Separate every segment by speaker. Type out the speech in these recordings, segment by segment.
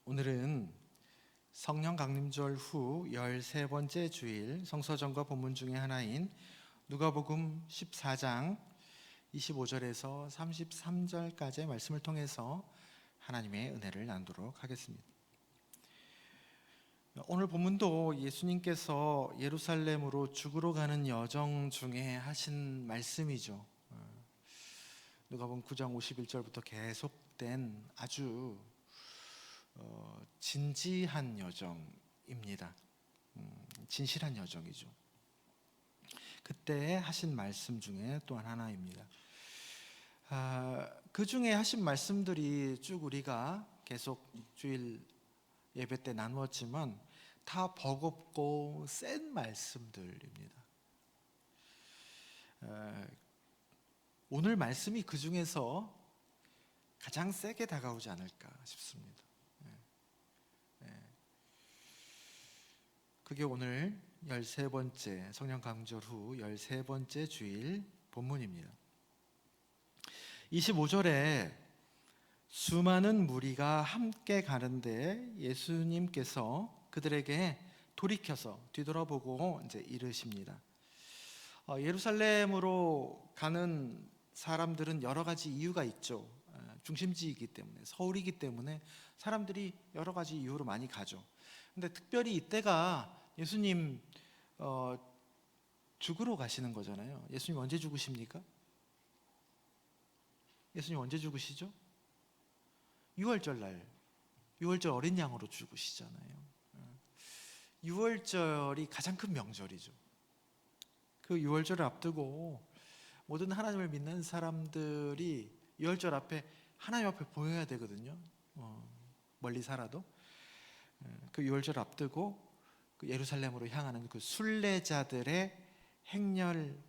Speaker 1: 오늘은 성령 강림절 후 13번째 주일 성서전과 본문 중에 하나인 누가복음 14장 25절에서 33절까지의 말씀을 통해서 하나님의 은혜를 나누도록 하겠습니다. 오늘 본문도 예수님께서 예루살렘으로 죽으러 가는 여정 중에 하신 말씀이죠. 누가복음 9장 51절부터 계속된 아주 진지한 여정입니다. 진실한 여정이죠. 그때 하신 말씀 중에 또한 하나입니다. 그 중에 하신 말씀들이 쭉 우리가 계속 주일 예배 때 나누었지만 다 버겁고 센 말씀들입니다. 오늘 말씀이 그 중에서 가장 세게 다가오지 않을까 싶습니다. 그게 오늘 13번째 성령 강림절 후 13번째 주일 본문입니다. 25절에 수많은 무리가 함께 가는데 예수님께서 그들에게 돌이켜서 뒤돌아보고 이제 이르십니다. 예루살렘으로 가는 사람들은 여러 가지 이유가 있죠. 중심지이기 때문에, 서울이기 때문에 사람들이 여러 가지 이유로 많이 가죠. 근데 특별히 이때가 예수님 죽으러 가시는 거잖아요. 예수님 언제 죽으십니까? 예수님 언제 죽으시죠? 6월절 날, 6월절 어린 양으로 죽으시잖아요. 6월절이 가장 큰 명절이죠. 그 6월절을 앞두고 모든 하나님을 믿는 사람들이 6월절 앞에 하나님 앞에 보여야 되거든요. 멀리 살아도 그 6월절 앞두고 그 예루살렘으로 향하는 그 순례자들의 행렬입니다.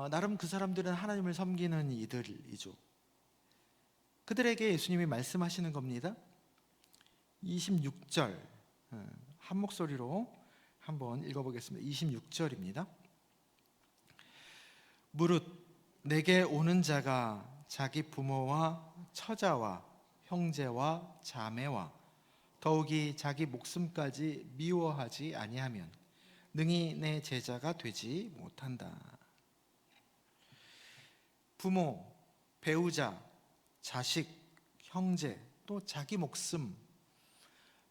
Speaker 1: 나름 그 사람들은 하나님을 섬기는 이들이죠. 그들에게 예수님이 말씀하시는 겁니다. 26절 한 목소리로 한번 읽어보겠습니다. 26절입니다. 무릇 내게 오는 자가 자기 부모와 처자와 형제와 자매와 더욱이 자기 목숨까지 미워하지 아니하면 능히 내 제자가 되지 못한다. 부모, 배우자, 자식, 형제, 또 자기 목숨,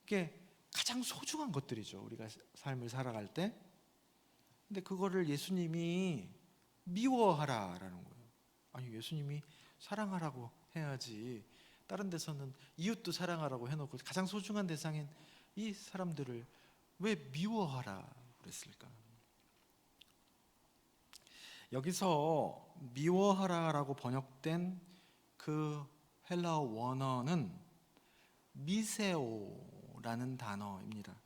Speaker 1: 이게 가장 소중한 것들이죠. 우리가 삶을 살아갈 때. 근데 그거를 예수님이 미워하라라는 거예요. 아니, 예수님이 사랑하라고 해야지 다른 데서는 이웃도 사랑하라고 해놓고 가장 소중한 대상인 이 사람들을 왜 미워하라 그랬을까? 여기서 미워하라라고 번역된 그 헬라어 원어는 미세오라는 단어입니다.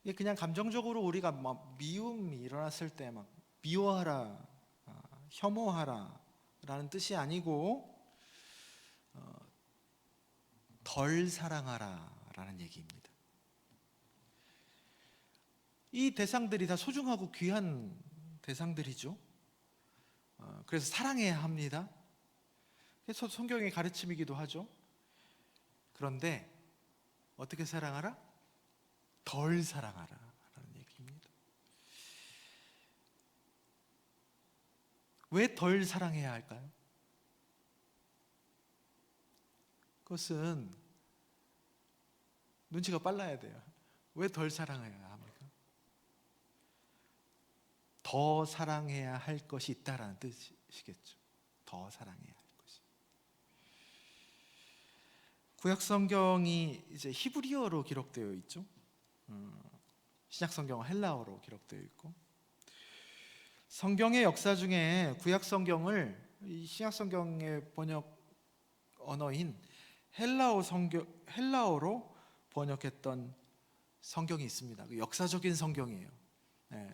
Speaker 1: 이게 그냥 감정적으로 우리가 막 미움이 일어났을 때 막 미워하라, 혐오하라라는 뜻이 아니고 덜 사랑하라라는 얘기입니다. 이 대상들이 다 소중하고 귀한 대상들이죠. 그래서 사랑해야 합니다. 그래서 성경의 가르침이기도 하죠. 그런데 어떻게 사랑하라? 덜 사랑하라라는 얘기입니다. 왜 덜 사랑해야 할까요? 그것은 눈치가 빨라야 돼요. 왜 덜 사랑해야 합니까? 더 사랑해야 할 것이 있다라는 뜻이겠죠. 더 사랑해야 할 것이. 구약 성경이 이제 히브리어로 기록되어 있죠. 신약 성경은 헬라어로 기록되어 있고, 성경의 역사 중에 구약 성경을 신약 성경의 번역 언어인 헬라어로 번역했던 성경이 있습니다. 역사적인 성경이에요.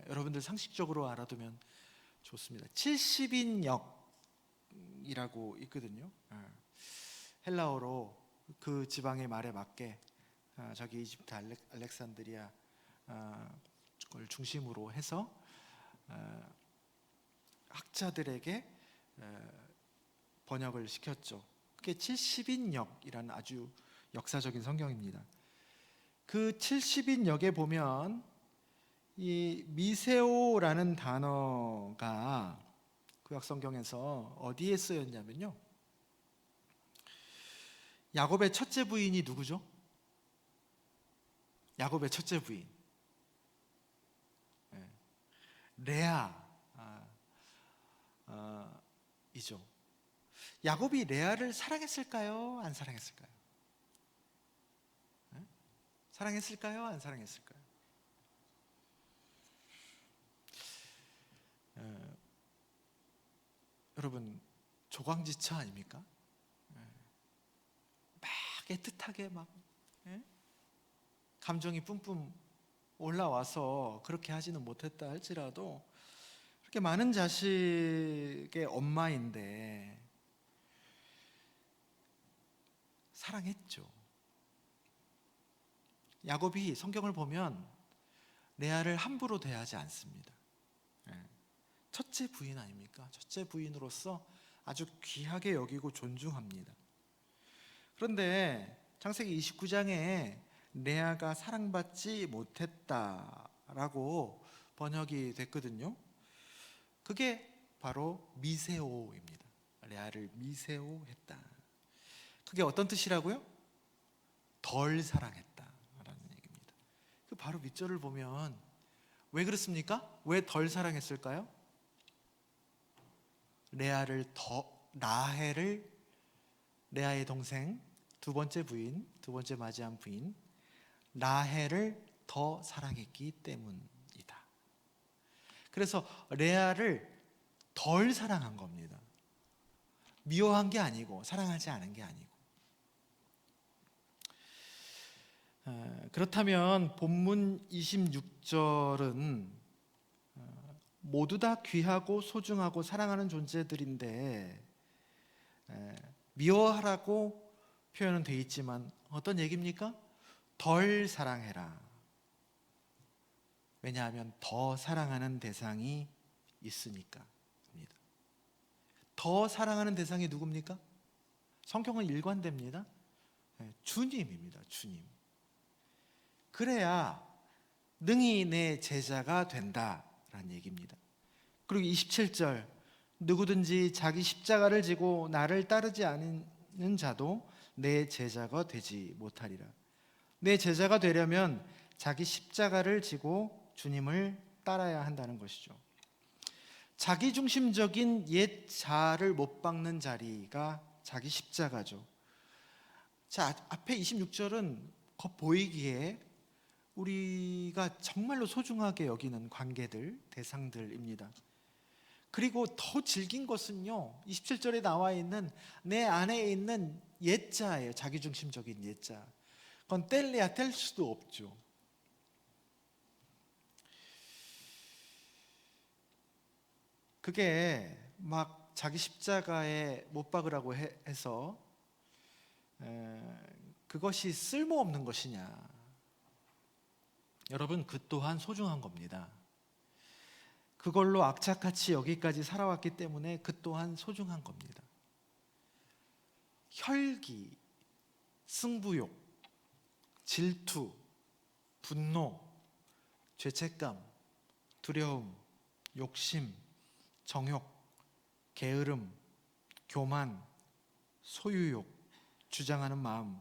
Speaker 1: 여러분들 상식적으로 알아두면 좋습니다. 70인역이라고 있거든요. 헬라어로 그 지방의 말에 맞게 저기 이집트 알렉산드리아 걸 중심으로 해서 학자들에게 번역을 시켰죠. 그게 70인역이라는 아주 역사적인 성경입니다. 그 70인역에 보면 이 미세오라는 단어가 구약 성경에서 어디에 쓰였냐면요, 야곱의 첫째 부인이 누구죠? 야곱의 첫째 부인 레아 이죠. 야곱이 레아를 사랑했을까요? 안 사랑했을까요? 사랑했을까요? 안 사랑했을까요? 여러분, 조광지처 아닙니까? 막 애틋하게 막 감정이 뿜뿜 올라와서 그렇게 하지는 못했다 할지라도 그렇게 많은 자식의 엄마인데 사랑했죠. 야곱이 성경을 보면 레아를 함부로 대하지 않습니다. 첫째 부인 아닙니까? 첫째 부인으로서 아주 귀하게 여기고 존중합니다. 그런데 창세기 29장에 레아가 사랑받지 못했다라고 번역이 됐거든요. 그게 바로 미세오입니다. 레아를 미세오했다. 그게 어떤 뜻이라고요? 덜 사랑했다라는 얘기입니다. 그 바로 밑절을 보면 왜 그렇습니까? 왜 덜 사랑했을까요? 라헬을 레아의 동생 두 번째 부인, 두 번째 맞이한 부인 라헬을 더 사랑했기 때문이다. 그래서 레아를 덜 사랑한 겁니다. 미워한 게 아니고 사랑하지 않은 게 아니고. 그렇다면 본문 26절은 모두 다 귀하고 소중하고 사랑하는 존재들인데 미워하라고 표현은 되어 있지만 어떤 얘기입니까? 덜 사랑해라. 왜냐하면 더 사랑하는 대상이 있으니까입니다. 더 사랑하는 대상이 누굽니까? 성경은 일관됩니다. 주님입니다. 주님. 그래야 능히 내 제자가 된다라는 얘기입니다. 그리고 27절, 누구든지 자기 십자가를 지고 나를 따르지 않는 자도 내 제자가 되지 못하리라. 내 제자가 되려면 자기 십자가를 지고 주님을 따라야 한다는 것이죠. 자기중심적인 옛 자아를 못 박는 자리가 자기 십자가죠. 자, 앞에 26절은 보이기에 우리가 정말로 소중하게 여기는 관계들, 대상들입니다. 그리고 더 질긴 것은요, 27절에 나와 있는 내 안에 있는 옛자예요. 자기중심적인 옛자. 그건 뗄래야 뗄 수도 없죠. 그게 막 자기 십자가에 못 박으라고 해서 그것이 쓸모없는 것이냐. 여러분, 그 또한 소중한 겁니다. 그걸로 악착같이 여기까지 살아왔기 때문에 그 또한 소중한 겁니다. 혈기, 승부욕, 질투, 분노, 죄책감, 두려움, 욕심, 정욕, 게으름, 교만, 소유욕, 주장하는 마음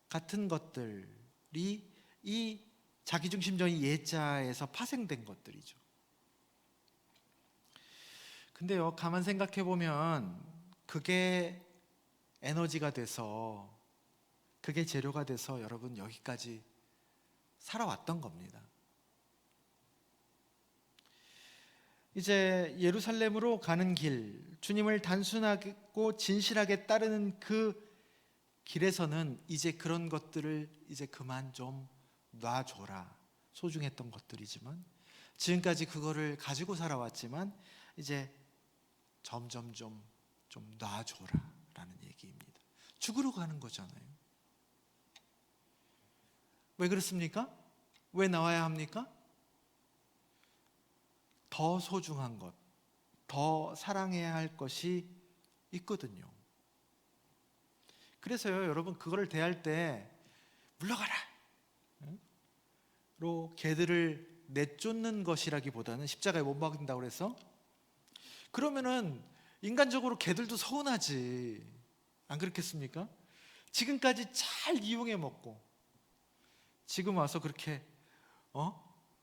Speaker 1: 같은 것들이 이 자기중심적인 예자에서 파생된 것들이죠. 근데요, 가만 생각해 보면 그게 에너지가 돼서, 그게 재료가 돼서 여러분 여기까지 살아왔던 겁니다. 이제 예루살렘으로 가는 길, 주님을 단순하고 진실하게 따르는 그 길에서는 이제 그런 것들을 이제 그만 좀 놔줘라. 소중했던 것들이지만, 지금까지 그거를 가지고 살아왔지만 이제 점점 좀 놔줘라 라는 얘기입니다. 죽으러 가는 거잖아요. 왜 그렇습니까? 왜 나와야 합니까? 더 소중한 것, 더 사랑해야 할 것이 있거든요. 그래서요, 여러분, 그거를 대할 때 물러가라 로 개들을 내쫓는 것이라기보다는, 십자가에 못 박는다고 그래서, 그러면은 인간적으로 개들도 서운하지, 안 그렇겠습니까? 지금까지 잘 이용해 먹고 지금 와서 그렇게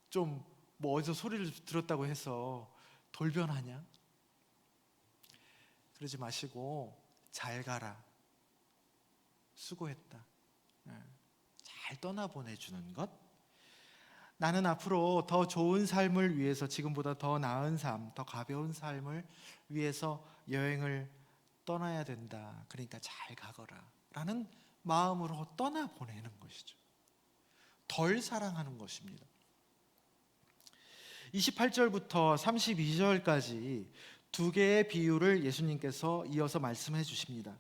Speaker 1: 좀 뭐 어디서 소리를 들었다고 해서 돌변하냐? 그러지 마시고 잘 가라, 수고했다, 잘 떠나보내주는 것. 나는 앞으로 더 좋은 삶을 위해서, 지금보다 더 나은 삶, 더 가벼운 삶을 위해서 여행을 떠나야 된다. 그러니까 잘 가거라 라는 마음으로 떠나보내는 것이죠. 덜 사랑하는 것입니다. 28절부터 32절까지 두 개의 비유를 예수님께서 이어서 말씀해 주십니다.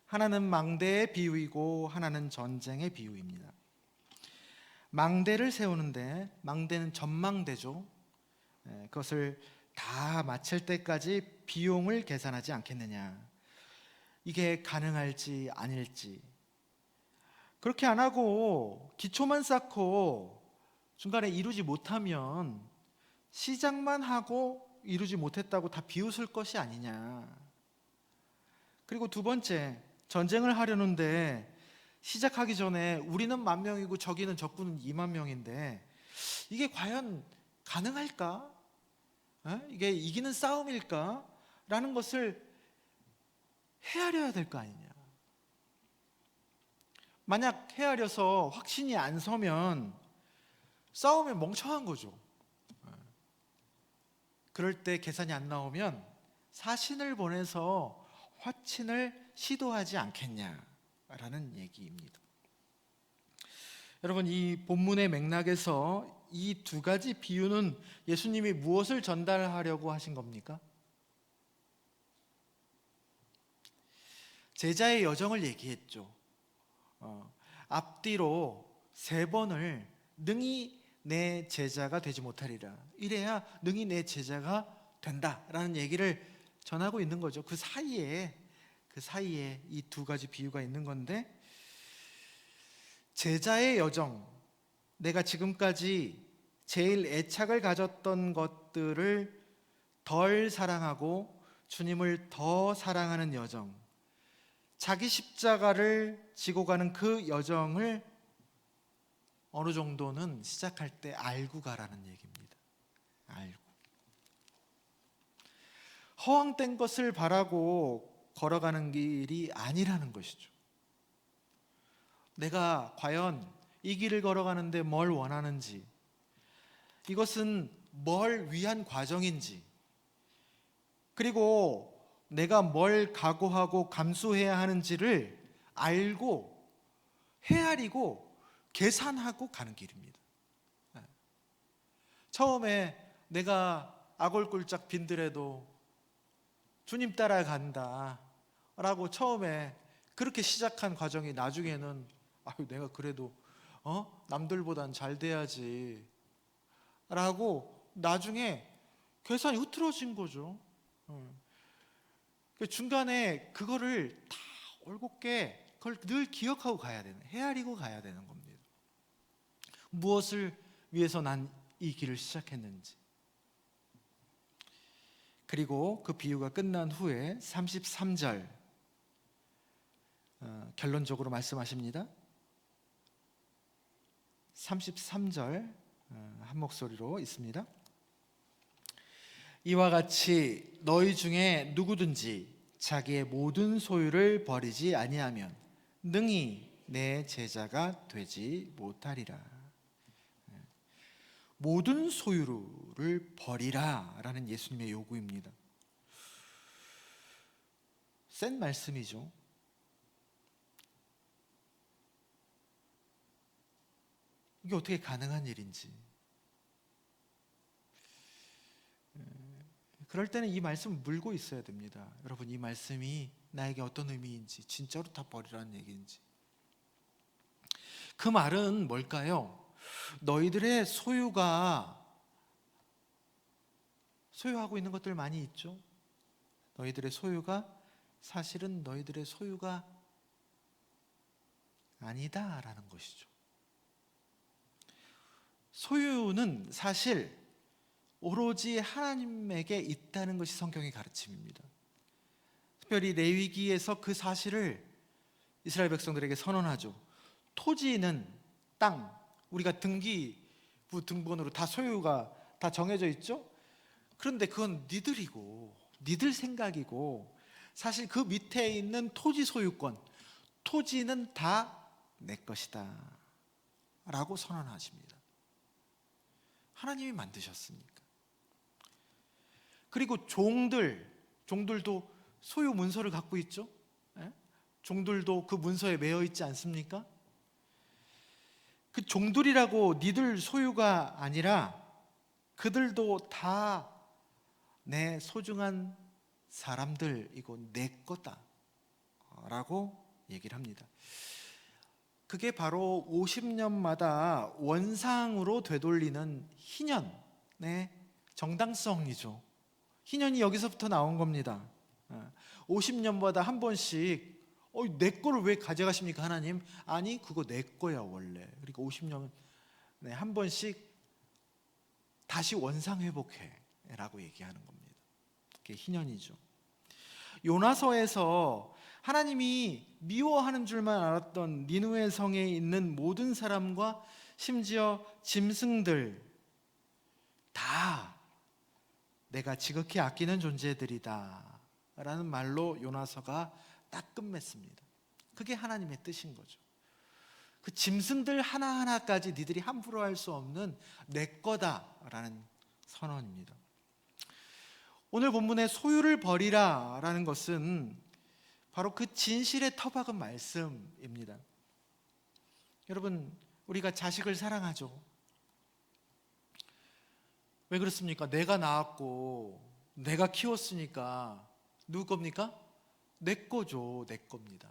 Speaker 1: 하나는 망대의 비유이고 하나는 전쟁의 비유입니다. 망대를 세우는데, 망대는 전망대죠. 그것을 다 마칠 때까지 비용을 계산하지 않겠느냐. 이게 가능할지 아닐지. 그렇게 안 하고 기초만 쌓고 중간에 이루지 못하면 시작만 하고 이루지 못했다고 다 비웃을 것이 아니냐. 그리고 두 번째, 전쟁을 하려는데 시작하기 전에 우리는 10,000명이고 저기는 적군은 20,000명인데 이게 과연 가능할까? 이게 이기는 싸움일까? 라는 것을 헤아려야 될 거 아니냐. 만약 헤아려서 확신이 안 서면 싸움에 멍청한 거죠. 그럴 때 계산이 안 나오면 사신을 보내서 화친을 시도하지 않겠냐라는 얘기입니다. 여러분, 이 본문의 맥락에서 이 두 가지 비유는 예수님이 무엇을 전달하려고 하신 겁니까? 제자의 여정을 얘기했죠. 앞뒤로 3번을 능히 내 제자가 되지 못하리라, 이래야 능히 내 제자가 된다라는 얘기를 전하고 있는 거죠. 그 사이에 이 두 가지 비유가 있는 건데, 제자의 여정, 내가 지금까지 제일 애착을 가졌던 것들을 덜 사랑하고 주님을 더 사랑하는 여정, 자기 십자가를 지고 가는 그 여정을 어느 정도는 시작할 때 알고 가라는 얘기입니다. 알고. 허황된 것을 바라고 걸어가는 길이 아니라는 것이죠. 내가 과연 이 길을 걸어가는데 뭘 원하는지, 이것은 뭘 위한 과정인지, 그리고 내가 뭘 각오하고 감수해야 하는지를 알고 헤아리고 계산하고 가는 길입니다. 처음에 내가 아골골짝 빈들에도 주님 따라간다 라고 처음에 그렇게 시작한 과정이 나중에는 내가 그래도 남들보단 잘 돼야지 라고 나중에 계산이 흐트러진 거죠. 중간에 그거를 다 올곧게 그걸 늘 기억하고 가야 되는, 헤아리고 가야 되는 겁니다. 무엇을 위해서 난 이 길을 시작했는지. 그리고 그 비유가 끝난 후에 33절 결론적으로 말씀하십니다. 33절 한 목소리로 있습니다. 이와 같이 너희 중에 누구든지 자기의 모든 소유를 버리지 아니하면 능히 내 제자가 되지 못하리라. 모든 소유를 버리라 라는 예수님의 요구입니다. 센 말씀이죠. 이게 어떻게 가능한 일인지. 그럴 때는 이 말씀을 물고 있어야 됩니다. 여러분, 이 말씀이 나에게 어떤 의미인지, 진짜로 다 버리라는 얘기인지. 그 말은 뭘까요? 너희들의 소유하고 있는 것들 많이 있죠. 너희들의 소유가 사실은 너희들의 소유가 아니다라는 것이죠. 소유는 사실 오로지 하나님에게 있다는 것이 성경의 가르침입니다. 특별히 레위기에서 그 사실을 이스라엘 백성들에게 선언하죠. 토지는 땅, 우리가 등기부 등본으로 다 소유가 다 정해져 있죠. 그런데 그건 니들이고 니들 생각이고, 사실 그 밑에 있는 토지 소유권, 토지는 다 내 것이다 라고 선언하십니다. 하나님이 만드셨으니까. 그리고 종들도 소유 문서를 갖고 있죠. 예? 종들도 그 문서에 매여 있지 않습니까? 그 종들이라고 니들 소유가 아니라 그들도 다 내 소중한 사람들이고 내 거다 라고 얘기를 합니다. 그게 바로 50년마다 원상으로 되돌리는 희년의 정당성이죠. 희년이 여기서부터 나온 겁니다. 50년마다 한 번씩 내 거를 왜 가져가십니까 하나님? 아니 그거 내 거야 원래. 그러니까 50년에 한 번씩 다시 원상 회복해 라고 얘기하는 겁니다. 그게 희년이죠. 요나서에서 하나님이 미워하는 줄만 알았던 니느웨 성에 있는 모든 사람과 심지어 짐승들 다 내가 지극히 아끼는 존재들이다 라는 말로 요나서가 딱 끝맺습니다. 그게 하나님의 뜻인 거죠. 그 짐승들 하나하나까지 니들이 함부로 할 수 없는 내 거다라는 선언입니다. 오늘 본문의 소유를 버리라 라는 것은 바로 그 진실에 터박은 말씀입니다. 여러분, 우리가 자식을 사랑하죠. 왜 그렇습니까? 내가 낳았고 내가 키웠으니까 누구 겁니까? 내 거죠. 내 겁니다.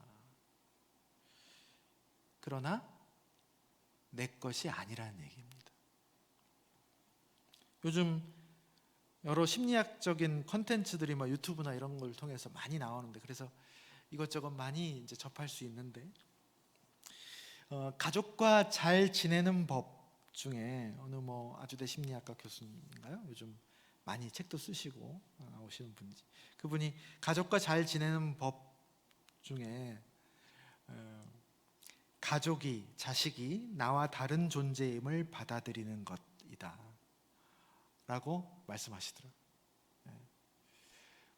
Speaker 1: 그러나 내 것이 아니라는 얘기입니다. 요즘 여러 심리학적인 컨텐츠들이 유튜브나 이런 걸 통해서 많이 나오는데, 그래서 이것저것 많이 이제 접할 수 있는데, 가족과 잘 지내는 법 중에 어느 아주대 심리학과 교수님인가요? 요즘 많이 책도 쓰시고 오시는 분이지. 그분이 가족과 잘 지내는 법 중에 가족이, 자식이 나와 다른 존재임을 받아들이는 것이다 라고 말씀하시더라고요.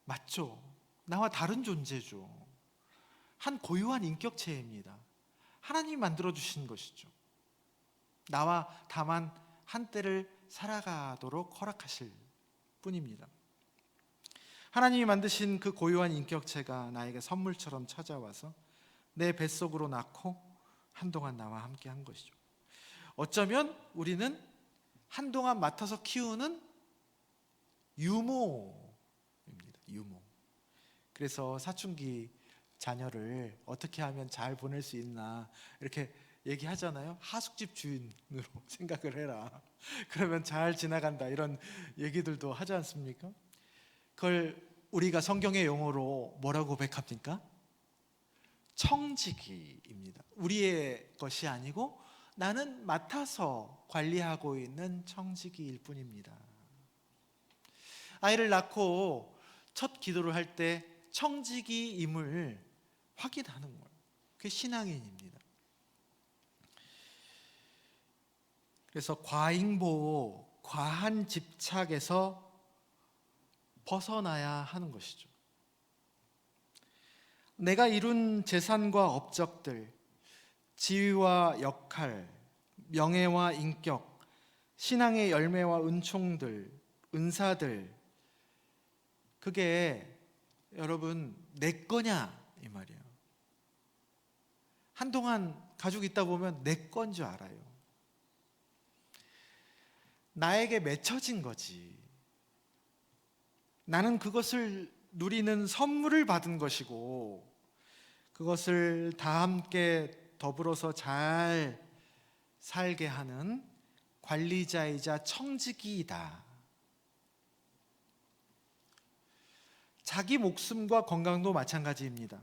Speaker 1: 맞죠? 나와 다른 존재죠. 한 고유한 인격체입니다. 하나님이 만들어주신 것이죠. 나와 다만 한때를 살아가도록 허락하실 뿐입니다. 하나님이 만드신 그 고유한 인격체가 나에게 선물처럼 찾아와서 내 뱃속으로 낳고 한동안 나와 함께 한 것이죠. 어쩌면 우리는 한동안 맡아서 키우는 유모입니다. 유모. 그래서 사춘기 자녀를 어떻게 하면 잘 보낼 수 있나 이렇게 얘기하잖아요. 하숙집 주인으로 생각을 해라. 그러면 잘 지나간다, 이런 얘기들도 하지 않습니까? 그걸 우리가 성경의 용어로 뭐라고 고백합니까? 청지기입니다. 우리의 것이 아니고 나는 맡아서 관리하고 있는 청지기일 뿐입니다. 아이를 낳고 첫 기도를 할 때 청지기임을 확인하는 거예요. 그게 신앙인입니다. 그래서 과잉보호, 과한 집착에서 벗어나야 하는 것이죠. 내가 이룬 재산과 업적들, 지위와 역할, 명예와 인격, 신앙의 열매와 은총들, 은사들, 그게 여러분 내 거냐 이 말이에요. 한동안 가지고 있다 보면 내 건 줄 알아요. 나에게 맺혀진 거지. 나는 그것을 누리는 선물을 받은 것이고, 그것을 다 함께 더불어서 잘 살게 하는 관리자이자 청지기이다. 자기 목숨과 건강도 마찬가지입니다.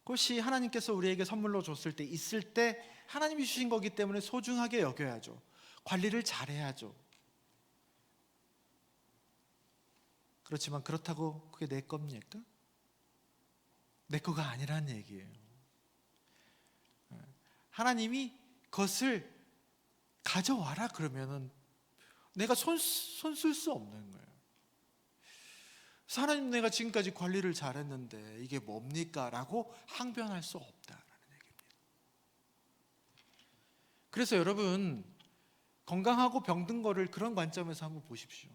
Speaker 1: 그것이 하나님께서 우리에게 선물로 줬을 때, 있을 때 하나님이 주신 거기 때문에 소중하게 여겨야죠. 관리를 잘해야죠. 그렇지만 그렇다고 그게 내 겁니까? 내 거가 아니란 얘기예요. 하나님이 그것을 가져와라 그러면은 내가 손 쓸 수 없는 거예요. 그래서 하나님, 내가 지금까지 관리를 잘했는데 이게 뭡니까? 라고 항변할 수 없다라는 얘기입니다. 그래서 여러분, 건강하고 병든 거를 그런 관점에서 한번 보십시오.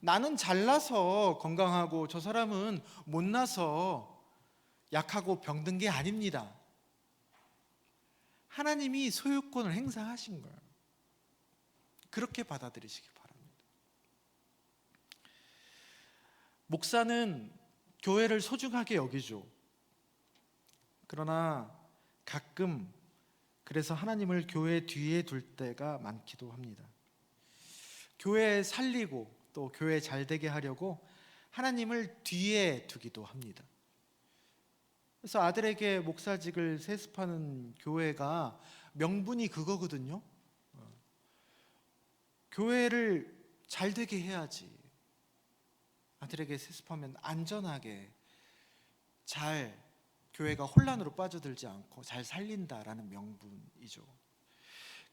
Speaker 1: 나는 잘나서 건강하고 저 사람은 못나서 약하고 병든 게 아닙니다. 하나님이 소유권을 행사하신 거예요. 그렇게 받아들이시기 바랍니다. 목사는 교회를 소중하게 여기죠. 그러나 가끔 그래서 하나님을 교회 뒤에 둘 때가 많기도 합니다. 교회 살리고 또 교회 잘 되게 하려고 하나님을 뒤에 두기도 합니다. 그래서 아들에게 목사직을 세습하는 교회가 명분이 그거거든요. 교회를 잘 되게 해야지. 아들에게 세습하면 안전하게 잘, 교회가 혼란으로 빠져들지 않고 잘 살린다라는 명분이죠.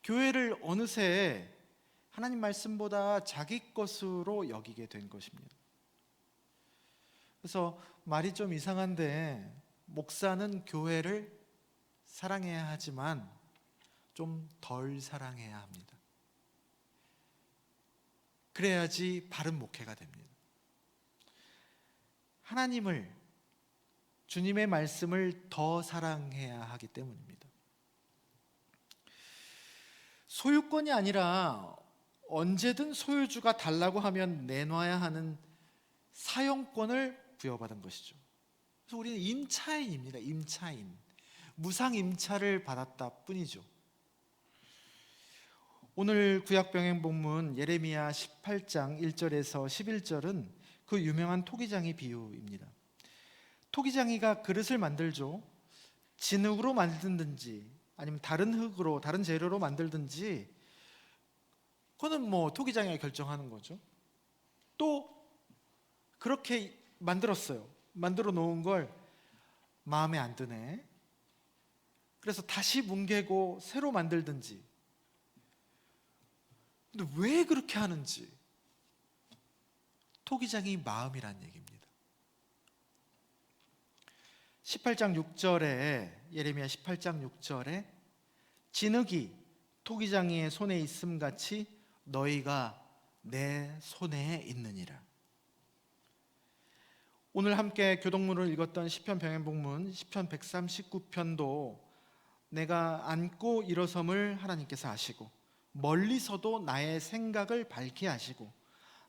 Speaker 1: 교회를 어느새 하나님 말씀보다 자기 것으로 여기게 된 것입니다. 그래서 말이 좀 이상한데, 목사는 교회를 사랑해야 하지만 좀 덜 사랑해야 합니다. 그래야지 바른 목회가 됩니다. 하나님을, 주님의 말씀을 더 사랑해야 하기 때문입니다. 소유권이 아니라 언제든 소유주가 달라고 하면 내놔야 하는 사용권을 부여받은 것이죠. 그래서 우리는 임차인입니다. 임차인. 무상임차를 받았다 뿐이죠. 오늘 구약병행 본문 예레미야 18장 1절에서 11절은 그 유명한 토기장이 비유입니다. 토기장이가 그릇을 만들죠. 진흙으로 만들든지 아니면 다른 흙으로, 다른 재료로 만들든지, 그거는 토기장이가 결정하는 거죠. 또 그렇게 만들었어요. 만들어 놓은 걸 마음에 안 드네. 그래서 다시 뭉개고 새로 만들든지. 근데 왜 그렇게 하는지, 토기장이 마음이란 얘기입니다. 18장 6절에, 예레미야 18장 6절에 진흙이 토기장이의 손에 있음 같이 너희가 내 손에 있느니라. 오늘 함께 교독문을 읽었던 시편 병행복문 시편 139편도 내가 앉고 일어섬을 하나님께서 아시고 멀리서도 나의 생각을 밝게 하시고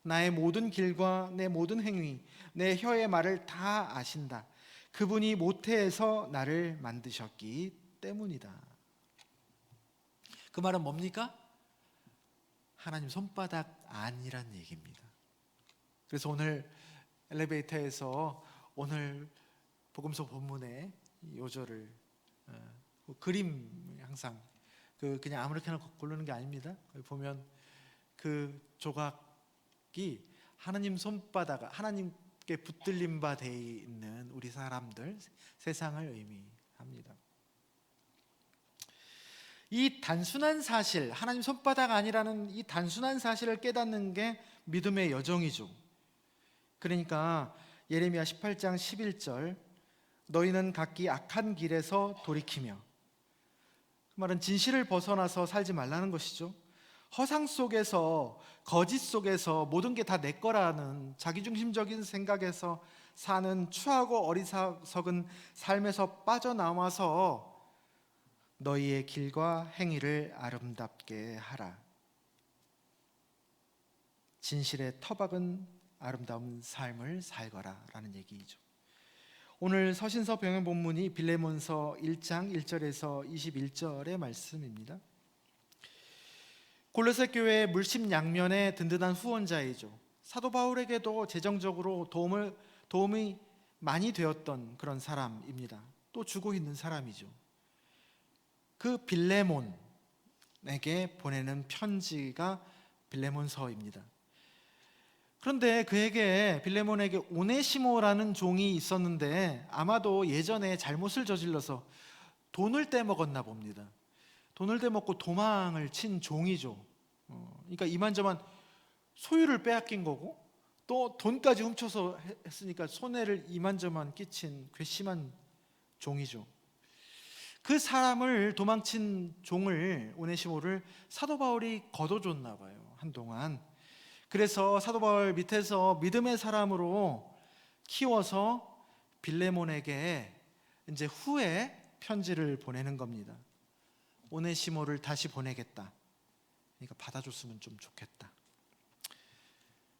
Speaker 1: 나의 모든 길과 내 모든 행위, 내 혀의 말을 다 아신다. 그분이 모태에서 나를 만드셨기 때문이다. 그 말은 뭡니까? 하나님 손바닥 안이란 얘기입니다. 그래서 오늘 엘리베이터에서 오늘 복음서 본문의 요절을 그림, 항상 그냥 아무렇게나 고르는 게 아닙니다. 거기 보면 그 조각이 하나님 손바닥, 하나님께 붙들림 바 되어 있는 우리 사람들, 세상을 의미합니다. 이 단순한 사실, 하나님 손바닥 아니라는 이 단순한 사실을 깨닫는 게 믿음의 여정이죠. 그러니까 예레미야 18장 11절 너희는 각기 악한 길에서 돌이키며, 그 말은 진실을 벗어나서 살지 말라는 것이죠. 허상 속에서, 거짓 속에서 모든 게 다 내 거라는 자기중심적인 생각에서 사는 추하고 어리석은 삶에서 빠져나와서 너희의 길과 행위를 아름답게 하라. 진실의 터박은 아름다운 삶을 살거라 라는 얘기이죠. 오늘 서신서 병행 본문이 빌레몬서 1장 1절에서 21절의 말씀입니다. 골로새 교회의 물심양면의 든든한 후원자이죠. 사도 바울에게도 재정적으로 도움이 많이 되었던 그런 사람입니다. 또 주고 있는 사람이죠. 그 빌레몬에게 보내는 편지가 빌레몬서입니다. 그런데 그에게 빌레몬에게 오네시모라는 종이 있었는데 아마도 예전에 잘못을 저질러서 돈을 떼먹었나 봅니다. 돈을 떼먹고 도망을 친 종이죠. 그러니까 이만저만 소유를 빼앗긴 거고 또 돈까지 훔쳐서 했으니까 손해를 이만저만 끼친 괘씸한 종이죠. 그 사람을 도망친 종을 오네시모를 사도 바울이 거둬줬나 봐요. 한동안. 그래서 사도 바울 밑에서 믿음의 사람으로 키워서 빌레몬에게 이제 후에 편지를 보내는 겁니다. 오네시모를 다시 보내겠다. 그러니까 받아줬으면 좀 좋겠다.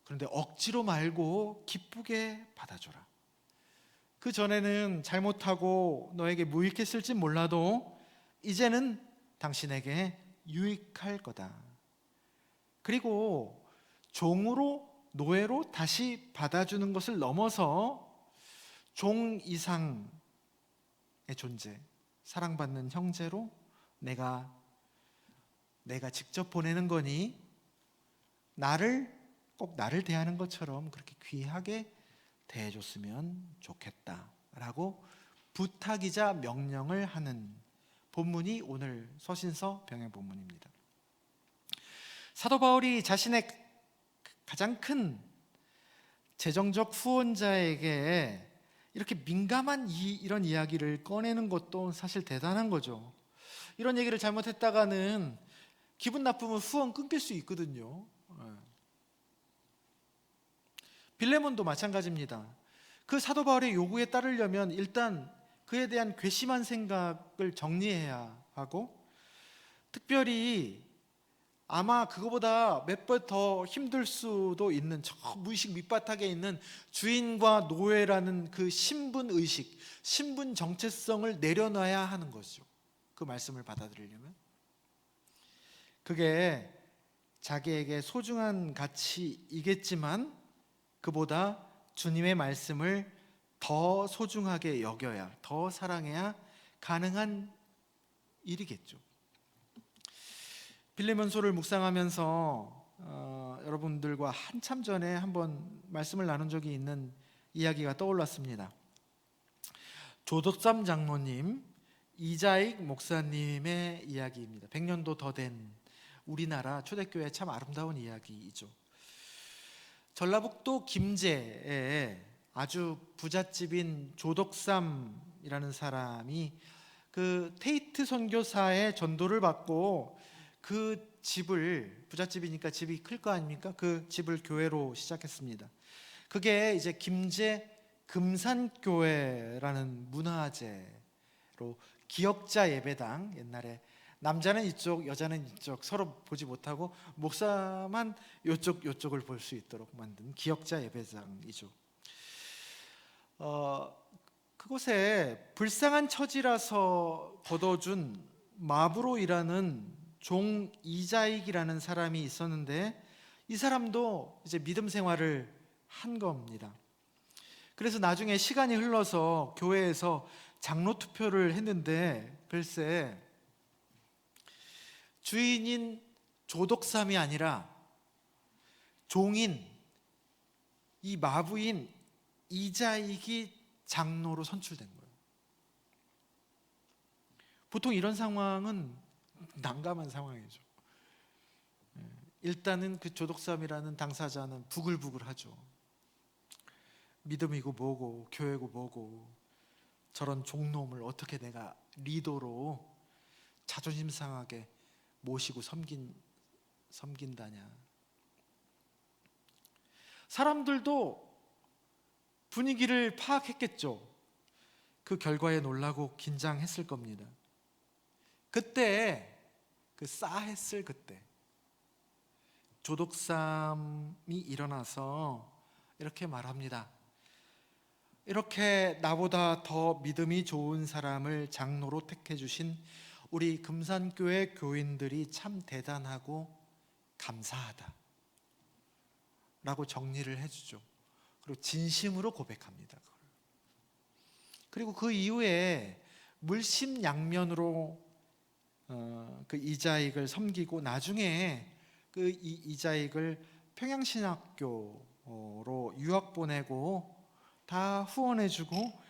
Speaker 1: 그런데 억지로 말고 기쁘게 받아줘라. 그 전에는 잘못하고 너에게 무익했을진 몰라도 이제는 당신에게 유익할 거다. 그리고 종으로 노예로 다시 받아주는 것을 넘어서 종 이상의 존재, 사랑받는 형제로 내가 직접 보내는 거니 꼭 나를 대하는 것처럼 그렇게 귀하게 대해줬으면 좋겠다라고 부탁이자 명령을 하는 본문이 오늘 서신서 병행 본문입니다. 사도 바울이 자신의 가장 큰 재정적 후원자에게 이렇게 민감한 이런 이야기를 꺼내는 것도 사실 대단한 거죠. 이런 얘기를 잘못했다가는 기분 나쁘면 후원 끊길 수 있거든요. 빌레몬도 마찬가지입니다. 그 사도 바울의 요구에 따르려면 일단 그에 대한 괘씸한 생각을 정리해야 하고, 특별히 아마 그거보다 몇 번 더 힘들 수도 있는 저 무의식 밑바닥에 있는 주인과 노예라는 그 신분의식, 신분 정체성을 내려놔야 하는 거죠. 그 말씀을 받아들이려면 그게 자기에게 소중한 가치이겠지만 그보다 주님의 말씀을 더 소중하게 여겨야, 더 사랑해야 가능한 일이겠죠. 빌레몬서를 묵상하면서 여러분들과 한참 전에 한번 말씀을 나눈 적이 있는 이야기가 떠올랐습니다. 조덕삼 장로님, 이자익 목사님의 이야기입니다. 100년도 더 된 우리나라 초대교회 참 아름다운 이야기이죠. 전라북도 김제에 아주 부잣집인 조덕삼이라는 사람이 그 테이트 선교사의 전도를 받고 그 집을, 부잣집이니까 집이 클 거 아닙니까? 그 집을 교회로 시작했습니다. 그게 이제 김제 금산교회라는 문화재로 기역자 예배당, 옛날에 남자는 이쪽, 여자는 이쪽 서로 보지 못하고 목사만 요쪽을 볼 수 있도록 만든 기역자 예배당이죠. 그곳에 불쌍한 처지라서 걷어준 마브로이라는 종 이자익이라는 사람이 있었는데 이 사람도 이제 믿음 생활을 한 겁니다. 그래서 나중에 시간이 흘러서 교회에서 장로 투표를 했는데 글쎄 주인인 조덕삼이 아니라 종인 이 마부인 이자익이 장로로 선출된 거예요. 보통 이런 상황은 난감한 상황이죠. 일단은 그 조덕삼이라는 당사자는 부글부글하죠. 믿음이고 뭐고 교회고 뭐고 저런 종놈을 어떻게 내가 리더로 자존심 상하게 모시고 섬긴다냐. 사람들도 분위기를 파악했겠죠. 그 결과에 놀라고 긴장했을 겁니다. 그때 그 싸했을 그때 조덕삼이 일어나서 이렇게 말합니다. 이렇게 나보다 더 믿음이 좋은 사람을 장로로 택해 주신 우리 금산교회 교인들이 참 대단하고 감사하다 라고 정리를 해주죠. 그리고 진심으로 고백합니다. 그리고 그 이후에 물심양면으로 그 이자익을 섬기고 나중에 그 이자익을 평양신학교로 유학 보내고 다 후원해주고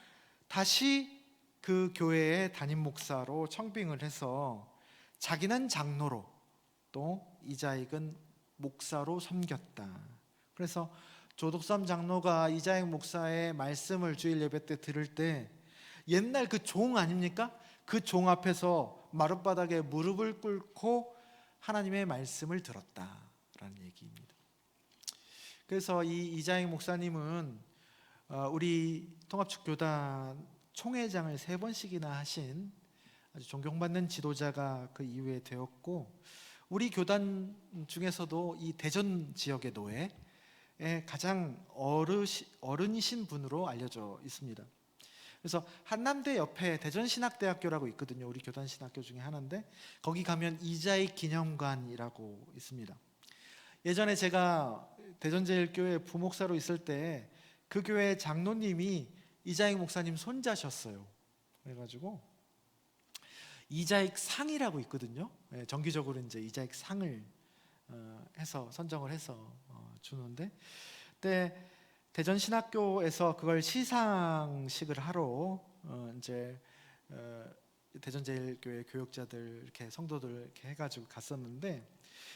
Speaker 1: 다시 그 교회의 담임 목사로 청빙을 해서 자기는 장로로 또 이자익은 목사로 섬겼다. 그래서 조덕삼 장로가 이자익 목사의 말씀을 주일 예배 때 들을 때 옛날 그 종 아닙니까? 그 종 앞에서 마룻바닥에 무릎을 꿇고 하나님의 말씀을 들었다라는 얘기입니다. 그래서 이 이자익 목사님은 우리 통합축교단 총회장을 3번씩이나 하신 아주 존경받는 지도자가 그 이후에 되었고, 우리 교단 중에서도 이 대전 지역의 노예에 가장 어른이신 분으로 알려져 있습니다. 그래서 한남대 옆에 대전신학대학교라고 있거든요. 우리 교단 신학교 중에 하나인데 거기 가면 이자익 기념관이라고 있습니다. 예전에 제가 대전제일교회 부목사로 있을 때 그 교회 장로님이 이자익 목사님 손자셨어요. 그래가지고 이자익 상이라고 있거든요. 정기적으로 이제 이자익 상을 해서 선정을 해서 주는데, 그때 대전 신학교에서 그걸 시상식을 하러 이제 대전제일교회 교역자들 이렇게 성도들 이렇게 해가지고 갔었는데,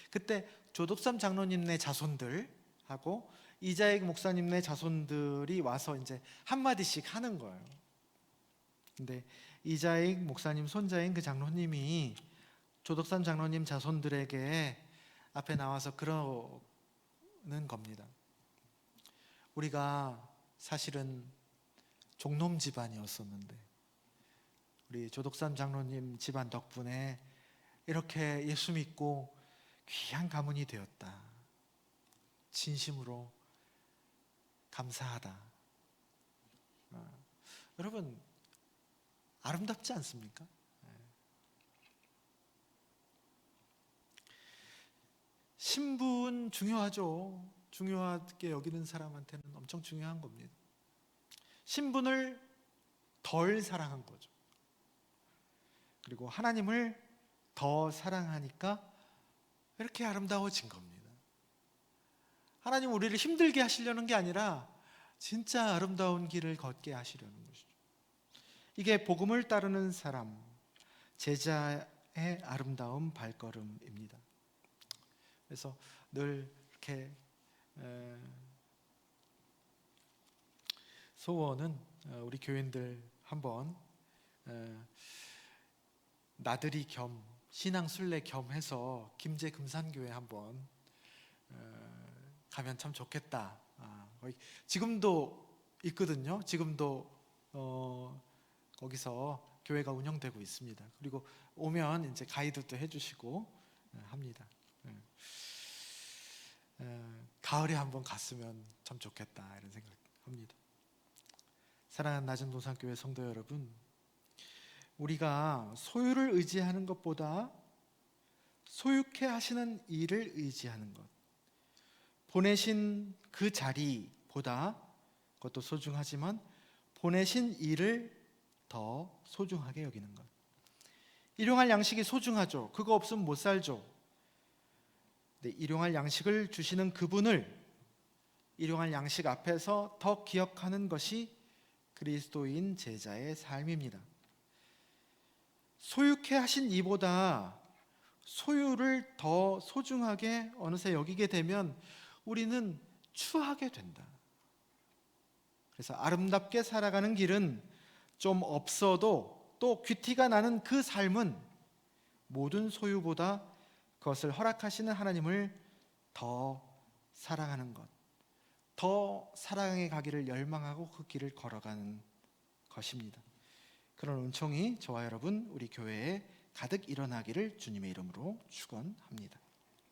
Speaker 1: 그때 조덕삼 장로님네 자손들하고 이자익 목사님네 자손들이 와서 이제 한마디씩 하는 거예요. 근데 이자익 목사님 손자인 그 장로님이 조덕삼 장로님 자손들에게 앞에 나와서 그러는 겁니다. 우리가 사실은 종놈 집안이었었는데 우리 조덕삼 장로님 집안 덕분에 이렇게 예수 믿고 귀한 가문이 되었다. 진심으로 감사하다. 여러분, 아름답지 않습니까? 신분 중요하죠. 중요하게 여기는 사람한테는 엄청 중요한 겁니다. 신분을 덜 사랑한 거죠. 그리고 하나님을 더 사랑하니까 이렇게 아름다워진 겁니다. 하나님 우리를 힘들게 하시려는 게 아니라 진짜 아름다운 길을 걷게 하시려는 것이죠. 이게 복음을 따르는 사람, 제자의 아름다운 발걸음입니다. 그래서 늘 이렇게 소원은 우리 교인들 한번 나들이 겸 신앙 순례 겸 해서 김제 금산교회 한번 가면 참 좋겠다. 지금도 있거든요. 지금도 거기서 교회가 운영되고 있습니다. 그리고 오면 이제 가이드도 해주시고 합니다. 가을에 한번 갔으면 참 좋겠다 이런 생각합니다. 사랑하는 낮은 도산교회 성도 여러분, 우리가 소유를 의지하는 것보다 소유케 하시는 일을 의지하는 것, 보내신 그 자리보다 그것도 소중하지만 보내신 일을 더 소중하게 여기는 것. 일용할 양식이 소중하죠. 그거 없으면 못 살죠. 근데 일용할 양식을 주시는 그분을 일용할 양식 앞에서 더 기억하는 것이 그리스도인 제자의 삶입니다. 소유케 하신 이보다 소유를 더 소중하게 어느새 여기게 되면 우리는 추하게 된다. 그래서 아름답게 살아가는 길은 좀 없어도 또 귀티가 나는 그 삶은 모든 소유보다 그것을 허락하시는 하나님을 더 사랑하는 것, 더 사랑의 가기를 열망하고 그 길을 걸어가는 것입니다. 그런 은총이 저와 여러분 우리 교회에 가득 일어나기를 주님의 이름으로 축원합니다.